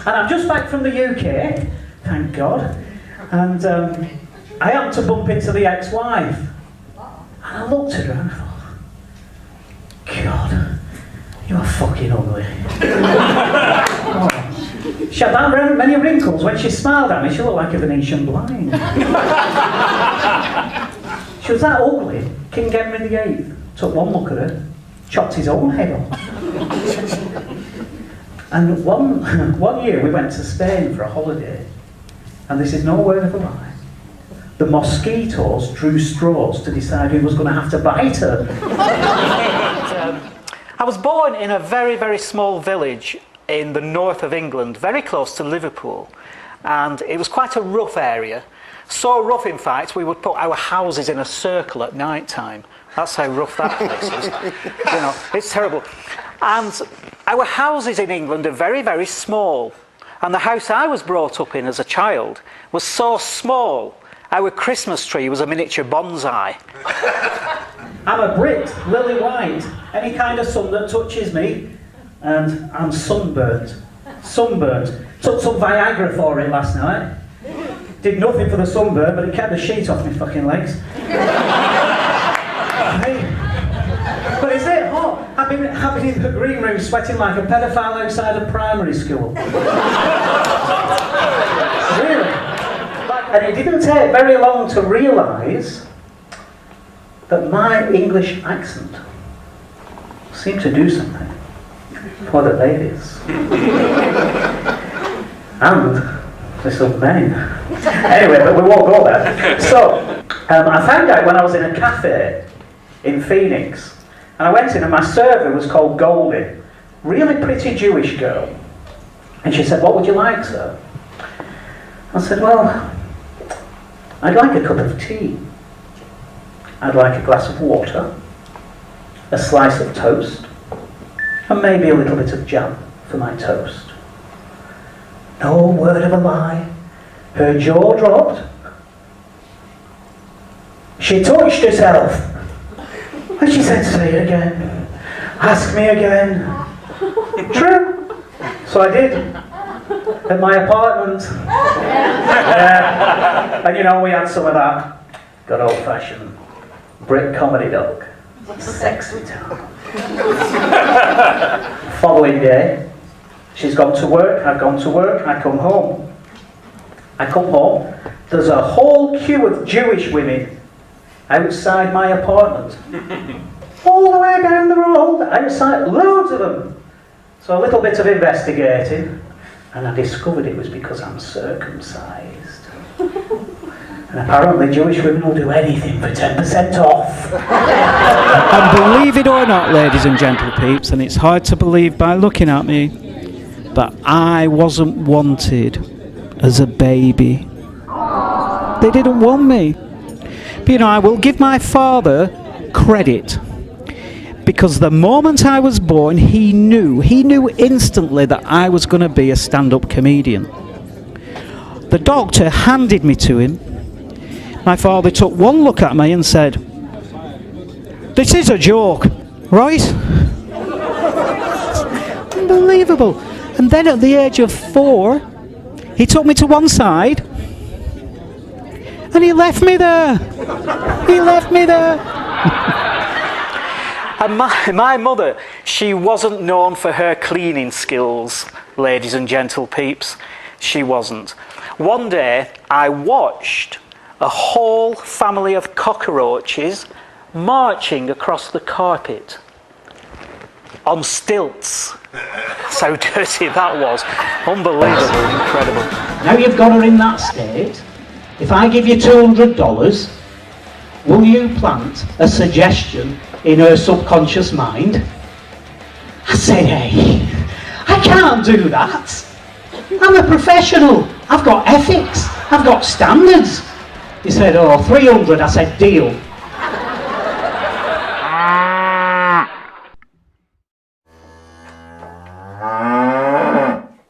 And I'm just back from the UK, thank God. And I happened to bump into the ex-wife. And I looked at her and I thought, God, you are fucking ugly. Oh. She had that many wrinkles. When she smiled at me, she looked like a Venetian blind. She was that ugly. King Henry VIII took one look at her, chopped his own head off. And one year we went to Spain for a holiday, and this is no word of a lie. The mosquitoes drew straws to decide who was going to have to bite her. I was born in a very, very small village in the north of England, very close to Liverpool, and it was quite a rough area. So rough, in fact, we would put our houses in a circle at night time. That's how rough that place is. You know, it's terrible. And our houses in England are very, very small. And the house I was brought up in as a child was so small, our Christmas tree was a miniature bonsai. I'm a Brit, lily white. Any kind of sun that touches me, and I'm sunburnt. Sunburnt. Took some Viagra for it last night. Did nothing for the sunburn, but it kept the sheet off my fucking legs. But is it hot? I've been in the green room sweating like a pedophile outside a primary school. Really? And it didn't take very long to realise that my English accent seemed to do something for the ladies. And little men. Anyway, but we won't go there. So, I found out when I was in a cafe in Phoenix, and I went in and my server was called Goldie, really pretty Jewish girl. And she said, "What would you like, sir?" I said, "Well, I'd like a cup of tea. I'd like a glass of water, a slice of toast, and maybe a little bit of jam for my toast." No word of a lie. Her jaw dropped. She touched herself. And she said, "Say it again. Ask me again." True. So I did. At my apartment. And you know, we had some of that good old-fashioned Brit comedy dog. Sexy town. Following day, she's gone to work, I've gone to work, I come home. There's a whole queue of Jewish women outside my apartment. All the way down the road, outside, loads of them. So a little bit of investigating, and I discovered it was because I'm circumcised. And apparently Jewish women will do anything for 10% off. And believe it or not, ladies and gentle peeps, and it's hard to believe by looking at me, but I wasn't wanted as a baby. They didn't want me. But you know, I will give my father credit, because the moment I was born, he knew instantly that I was going to be a stand-up comedian. The doctor handed me to him. My father took one look at me and said, "This is a joke, right?" Unbelievable. And then at the age of 4, he took me to one side and he left me there. He left me there. And my mother, she wasn't known for her cleaning skills, ladies and gentle peeps. She wasn't. One day, I watched a whole family of cockroaches marching across the carpet on stilts. That's how dirty that was. Unbelievable, incredible. Now you've got her in that state, if I give you $200, will you plant a suggestion in her subconscious mind? I said, "Hey, I can't do that. I'm a professional. I've got ethics. I've got standards." He said, "Oh, 300. I said, "Deal."